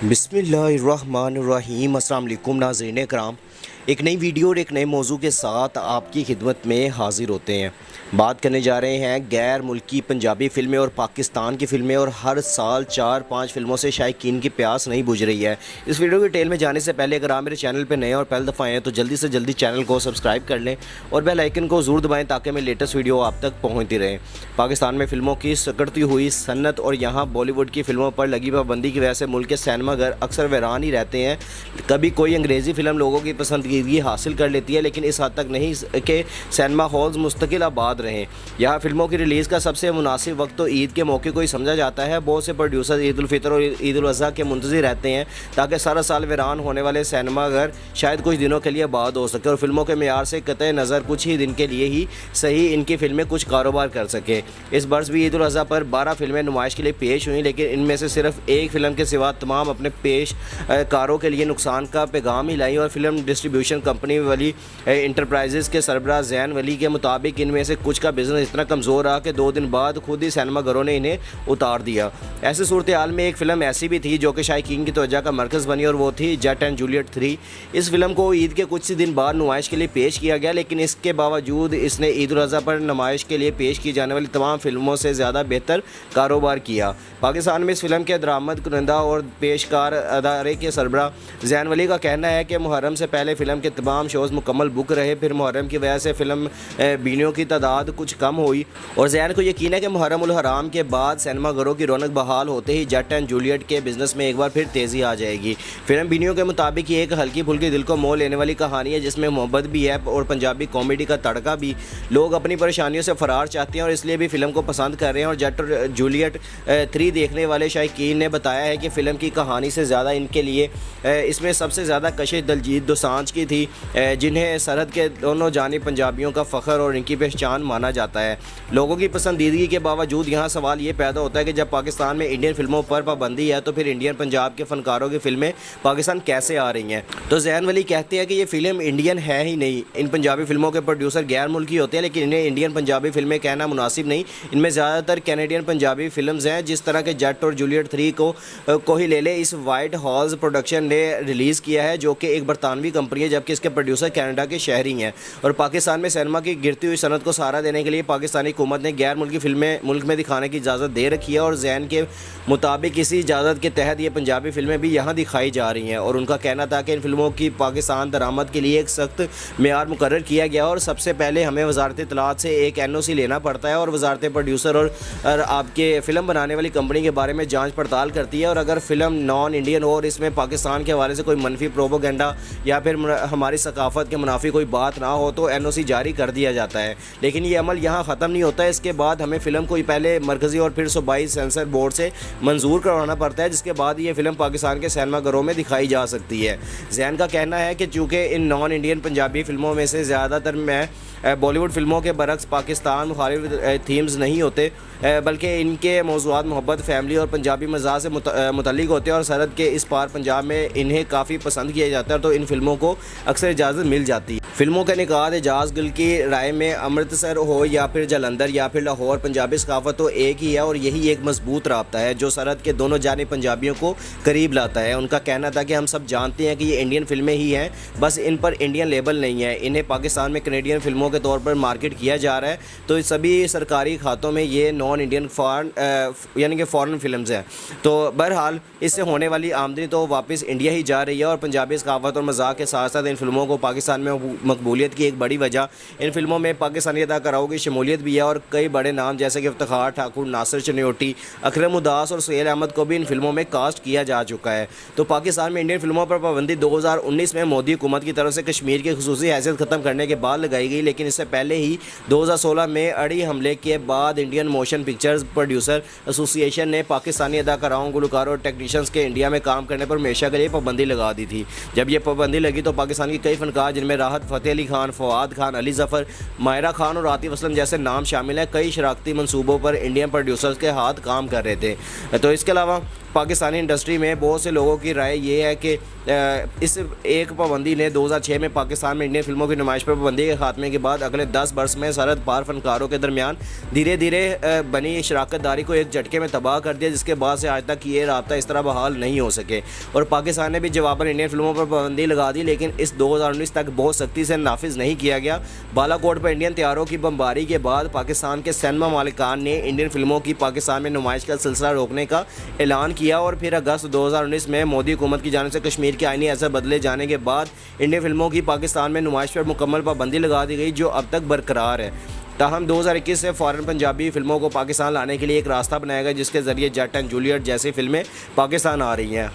बिस्मिल्लाहिर्रहमानिर्रहीम। अस्सलाम वालेकुम नाज़रीन कराम, एक नई वीडियो और एक नए मौजू के साथ आपकी खिदमत में हाज़िर होते हैं। बात करने जा रहे हैं गैर मुल्की पंजाबी फ़िल्में और पाकिस्तान की फ़िल्में, और हर साल 4-5 फ़िल्मों से शायकीन की प्यास नहीं बुझ रही है। इस वीडियो की डिटेल में जाने से पहले अगर आप मेरे चैनल पर नए और पहली दफ़ा आए हैं तो जल्दी से जल्दी चैनल को सब्सक्राइब कर लें और बेल आइकन को ज़रूर दबाएँ ताकि मेरी लेटेस्ट वीडियो आप तक पहुँचती रहे। पाकिस्तान में फ़िल्मों की सकड़ती हुई सन्नत और यहाँ बॉलीवुड की फ़िल्मों पर लगी पाबंदी की वजह से मुल्क के सिनेमाघर अक्सर वीरान ही रहते हैं। कभी कोई अंग्रेज़ी फ़िल्म लोगों की पसंदीदगी हासिल कर लेती है, लेकिन इस हद तक नहीं कि सिनेमा हॉल्स मुस्तकिल आबाद रहें। यहाँ फ़िल्मों की रिलीज़ का सबसे मुनासिब वक्त तो ईद के मौके को ही समझा जाता है। बहुत से प्रोड्यूसर ईद उल फितर और ईद उल अज़हा के मुंतज़िर रहते हैं ताकि सारा साल वीरान होने वाले सिनेमाघर शायद कुछ दिनों के लिए आबाद हो सके और फिल्मों के मेयार से कतई नज़र कुछ ही दिन के लिए ही सही इनकी फ़िल्में कुछ कारोबार कर सके। इस बरस भी ईद उल अज़हा पर 12 फ़िल्में नुमाइश के लिए पेश हुई, लेकिन इनमें से सिर्फ एक फ़िल्म के सिवा तमाम अपने पेश कारों के लिए नुकसान का पैगाम ही लाई। और फिल्म डिस्ट्रीब्यूशन कंपनी वाली इंटरप्राइजेज़ के सरबराह ज़ैन वली के मुताबिक इनमें से कुछ का बिज़नेस इतना कमज़ोर रहा कि 2 दिन बाद खुद ही सिनेमाघरों ने इन्हें उतार दिया। ऐसी सूरत हाल में एक फ़िल्म ऐसी भी थी जो कि शायकीन की तवज्जो का मरकज़ बनी, और वो थी जट एंड जूलियट 3। इस फिल्म को ईद के कुछ दिन बाद नुमाइश के लिए पेश किया गया, लेकिन इसके बावजूद इसने ईद उल अज़हा पर नुमाइश के लिए पेश की जाने वाली तमाम फिल्मों से ज़्यादा बेहतर कारोबार किया। पाकिस्तान में इस फिल्म के दरामद कुनंदा और पेशकार अदारे के सरबराह ज़ैन वली का कहना है कि मुहर्रम से पहले फ़िल्म के तमाम शोज़ मुकम्मल बुक रहे, फिर मुहर्रम की वजह से फ़िल्म बीनियों की तादाद कुछ कम हुई, और ज़ैन को यकीन है कि मुहर्रम उल हराम के बाद सिनेमाघरों की रौनक बहाल होते ही जट एंड जूलियट के बिज़नेस में एक बार फिर तेज़ी आ जाएगी। फिल्म बीनियों के मुताबिक ये एक हल्की फुल्की दिल को मोह लेने वाली कहानी है जिसमें मोहब्बत भी है और पंजाबी कॉमेडी का तड़का भी। लोग अपनी परेशानियों से फ़रार चाहते हैं और इसलिए भी फ़िल्म को पसंद कर रहे हैं। और जट और जूलियट 3 देखने वाले शायकीन ने बताया है कि फ़िल्म की कहानी से ज़्यादा इनके लिए इसमें सबसे ज़्यादा कशिश दलजीत दोसांझ की थी, जिन्हें सरहद के दोनों जानिब पंजाबियों का फ़ख्र और इनकी पहचान माना जाता है। लोगों की पसंदीदगी के बावजूद यहाँ सवाल ये पैदा होता है कि जब पाकिस्तान में इंडियन फिल्मों पर पाबंदी है तो फिर इंडियन पंजाब के फ़नकारों की फ़िल्में पाकिस्तान कैसे आ रही हैं। तो ज़ैन वली कहते हैं कि ये फ़िल्म इंडियन है ही नहीं। इन पंजाबी फ़िल्मों के प्रोड्यूसर गैर मुल्की होते हैं, लेकिन इन्हें इंडियन पंजाबी फ़िल्में कहना मुनासिब नहीं। इनमें ज़्यादातर कैनेडियन पंजाबी फ़िल्म्स हैं, जिस तरह के जट और जूलियट 3 को ही ले ले। इस वाइट हाउस प्रोडक्शन ने रिलीज़ किया है जो कि एक बरतानवी कंपनी है, जबकि इसके प्रोड्यूसर कनाडा के शहरी हैं। और पाकिस्तान में सिनेमा की गिरती हुई सनत को सहारा देने के लिए पाकिस्तानी हुकूमत ने गैर मुल्की फ़िल्में मुल्क में दिखाने की इजाज़त दे रखी है, और ज़ैन के मुताबिक इसी इजाज़त के तहत ये पंजाबी फ़िल्में भी यहाँ दिखाई जा रही हैं। और उनका कहना था कि इन फिल्मों की पाकिस्तान दरामद के लिए एक सख्त मेयार मुकर्रर किया गया, और सबसे पहले हमें वजारत इत्तलात से एक NOC लेना पड़ता है, और वजारत प्रोड्यूसर और आपके फ़िल्म बनाने वाली कंपनी के बारे में जाँच पड़ताल करती है। और अगर फ़िल्म नॉन इंडियन और इसमें पाकिस्तान के हवाले से कोई मनफी प्रोपोगंडा या फिर हमारी सकाफ़त के मुनाफी कोई बात ना हो तो NOC जारी कर दिया जाता है। लेकिन ये अमल यहाँ ख़त्म नहीं होता है। इसके बाद हमें फ़िल्म को पहले मरकज़ी और फिर सूबाई सेंसर बोर्ड से मंजूर करवाना पड़ता है, जिसके बाद ये फ़िल्म पाकिस्तान के सिनेमाघरों में दिखाई जा सकती है। ज़ैन का कहना है कि चूँकि इन नॉन इंडियन पंजाबी फ़िल्मों में से ज़्यादातर में बॉलीवुड फ़िल्मों के बरक्स पाकिस्तान मुखालिफ थीम्स नहीं होते, बल्कि इनके मौज़ूआत मोहब्बत, फैमिली और पंजाबी मज़ाक से मुतल्लिक़ होते हैं, और सरहद के इस पार पंजाब में इन्हें काफ़ी पसंद किया जाता है, तो इन फिल्मों को अक्सर इजाज़त मिल जाती है। फिल्मों का निकात एजाज गिल की राय में अमृतसर हो या फिर जलंधर या फिर लाहौर, पंजाबी सकाफ़त तो एक ही है, और यही एक मजबूत राब्ता है जो सरहद के दोनों जानिब पंजाबियों को करीब लाता है। उनका कहना था कि हम सब जानते हैं कि ये इंडियन फिल्में ही हैं, बस इन पर इंडियन लेबल नहीं है। इन्हें पाकिस्तान में कैनेडियन फिल्मों के तौर पर मार्केट किया जा रहा है, तो सभी सरकारी खातों में ये नॉन इंडियन यानी कि फ़ॉरेन फिल्म्स हैं। तो बहरहाल इससे होने वाली आमदनी तो वापस इंडिया ही जा रही है, और पंजाबी सकाफ़त और मज़ाक के साथ साथ इन फिल्मों को पाकिस्तान में मकबूलियत की एक बड़ी वजह इन फिल्मों में पाकिस्तानी अदाकाराओं की शमूलियत भी है। और कई बड़े नाम जैसे कि इफ्तिखार ठाकुर, नासिर चनियोटी, अकरम उदास और सुहेल अहमद को भी इन फिल्मों में कास्ट किया जा चुका है। तो पाकिस्तान में इंडियन फिल्मों पर पाबंदी 2019 में मोदी हुकूमत की तरफ से कश्मीर की खुसूसी हैसियत ख़त्म करने के बाद लगाई गई, लेकिन इससे पहले ही 2016 में अड़ी हमले के बाद Indian motion pictures producer association ने पाकिस्तानी अदाकाराओं, गुलकारों और टेक्नीशियंस के इंडिया में काम करने पर हमेशा के लिए पाबंदी लगा दी थी। जब यह पाबंदी लगी तो पाकिस्तान के कई फनकार, जिनमें राहत फ़तेह अली खान, फवाद खान, अली ज़फ़र, मायरा खान और आतिफ़ असलम जैसे नाम शामिल हैं, कई शराकती मंसूबों पर इंडियन प्रोड्यूसर्स के हाथ काम कर रहे थे। तो इसके अलावा पाकिस्तानी इंडस्ट्री में बहुत से लोगों की राय ये है कि इस एक पाबंदी ने 2006 में पाकिस्तान में इंडियन फिल्मों की नुमाइश पर पाबंदी के खात्मे के बाद अगले 10 वर्ष में सरहद पार फनकारों के दरमियान धीरे धीरे बनी शराकतदारी को एक झटके में तबाह कर दिया, जिसके बाद से आज तक ये राब्ता इस तरह बहाल नहीं हो सके। और पाकिस्तान ने भी जवाबन इंडियन फिल्मों पर पाबंदी लगा दी, लेकिन इस 2019 तक बहुत सख्ती से नाफिज नहीं किया गया। बालाकोट पर इंडियन तैयारों की बमबारी के बाद पाकिस्तान के सिनेमा मालिकान ने इंडियन फिल्मों की पाकिस्तान में नुमाइश का सिलसिला रोकने का ऐलान किया और फिर अगस्त 2019 में मोदी हुकूमत की जानिब से कश्मीर के आईनी असर बदले जाने के बाद इंडियन फिल्मों की पाकिस्तान में नुमाइश पर मुकम्मल पाबंदी लगा दी गई, जो अब तक बरकरार है। ताहम 2021 से फ़ौरन पंजाबी फिल्मों को पाकिस्तान लाने के लिए एक रास्ता बनाया गया, जिसके ज़रिए जट एंड जूलियट जैसी फिल्में पाकिस्तान आ रही हैं।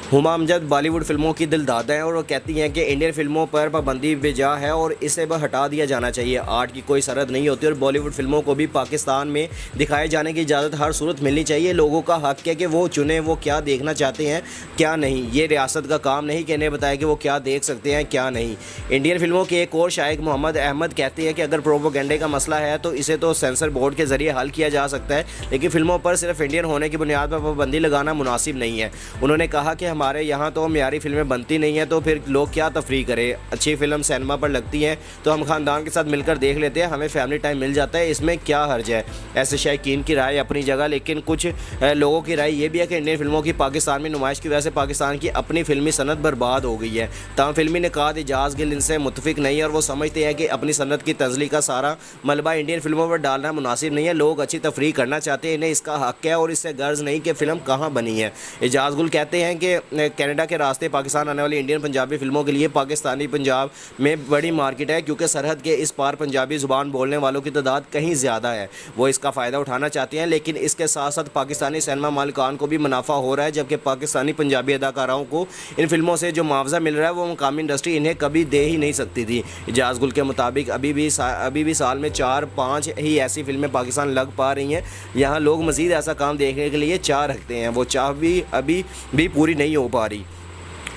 हुमा अमजद बॉलीवुड फिल्मों की दिलदादा हैं और वो कहती हैं कि इंडियन फिल्मों पर पाबंदी बेजा है और इसे हटा दिया जाना चाहिए। आर्ट की कोई सरहद नहीं होती और बॉलीवुड फिल्मों को भी पाकिस्तान में दिखाए जाने की इजाज़त हर सूरत मिलनी चाहिए। लोगों का हक़ है कि वो चुने वो क्या देखना चाहते हैं क्या नहीं। ये रियासत का काम नहीं कि इन्हें बताया कि वो क्या देख सकते हैं क्या नहीं। इंडियन फिल्मों के एक और शायक मोहम्मद अहमद कहते हैं कि अगर प्रोपोगंडे का मसला है तो इसे तो सेंसर बोर्ड के ज़रिए हल किया जा सकता है, लेकिन फिल्मों पर सिर्फ इंडियन होने की बुनियाद पर पाबंदी लगाना मुनासिब नहीं है। उन्होंने कहा कि हमारे यहाँ तो मियारी फिल्में बनती नहीं हैं, तो फिर लोग क्या तफरीह करें। अच्छी फिल्म सिनेमा पर लगती हैं तो हम खानदान के साथ मिलकर देख लेते हैं, हमें फैमिली टाइम मिल जाता है, इसमें क्या हर्ज है। ऐसे शायकीन की राय अपनी जगह, लेकिन कुछ लोगों की राय ये भी है कि इंडियन फिल्मों की पाकिस्तान में नुमाइश की वजह से पाकिस्तान की अपनी फिल्मी सनत बर्बाद हो गई है। तमाम फिल्मी निकात इजाज़ गिल इनसे मुतफिक नहीं है और वो समझते हैं कि अपनी सनत की तंजली का सारा मलबा इंडियन फिल्मों पर डालना मुनासिब नहीं है। लोग अच्छी तफरीह करना चाहते हैं, इन्हें इसका हक़ है और इससे गर्ज नहीं कि फ़िल्म कहाँ बनी है। इजाज़ गुल कहते हैं कि कनाडा के रास्ते पाकिस्तान आने वाली इंडियन पंजाबी फिल्मों के लिए पाकिस्तानी पंजाब में बड़ी मार्केट है, क्योंकि सरहद के इस पार पंजाबी ज़ुबान बोलने वालों की तादाद कहीं ज़्यादा है। वो इसका फ़ायदा उठाना चाहते हैं, लेकिन इसके साथ साथ पाकिस्तानी सिनेमा मालिकान को भी मुनाफा हो रहा है, जबकि पाकिस्तानी पंजाबी अदाकाराओं को इन फिल्मों से जो मुआवजा मिल रहा है वो मुकामी इंडस्ट्री इन्हें कभी दे ही नहीं सकती थी। इजाज़ गुल के मुताबिक अभी भी साल में 4-5 ही ऐसी फिल्में पाकिस्तान लग पा रही हैं। यहाँ लोग मज़ीद ऐसा काम देखने के लिए चाह रखते हैं, वो चाह भी अभी भी पूरी नहीं हो पा रही।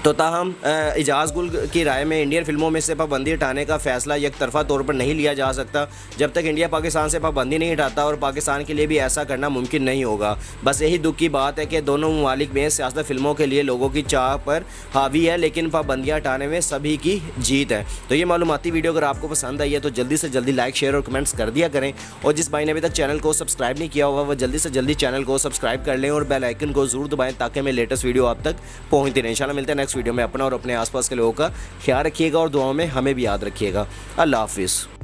तो ताहम इजाज़ गुल की राय में इंडियन फिल्मों में से पाबंदी हटाने का फ़ैसला एक तरफ़ा तौर पर नहीं लिया जा सकता जब तक इंडिया पाकिस्तान से पाबंदी नहीं हटाता, और पाकिस्तान के लिए भी ऐसा करना मुमकिन नहीं होगा। बस यही दुख की बात है कि दोनों ममालिक में सियासत फिल्मों के लिए लोगों की चाह पर हावी है, लेकिन पाबंदियाँ हटाने में सभी की जीत है। तो ये मालूमाती वीडियो अगर आपको पसंद आई है तो जल्दी से जल्दी लाइक शेयर और कमेंट्स कर दिया करें, और जिस भाई ने अभी तक चैनल को सब्सक्राइब नहीं किया होगा वह जल्दी से जल्दी चैनल को सब्सक्राइब कर लें और बेल आइकन को ज़रूर दबाएँ ताकि मैं लेटेस्ट वीडियो आप तक पहुँचती रहे। इंशाल्लाह मिलते हैं नेक्स्ट वीडियो में। अपना और अपने आसपास के लोगों का ख्याल रखिएगा और दुआओं में हमें भी याद रखिएगा। अल्लाह हाफिज़।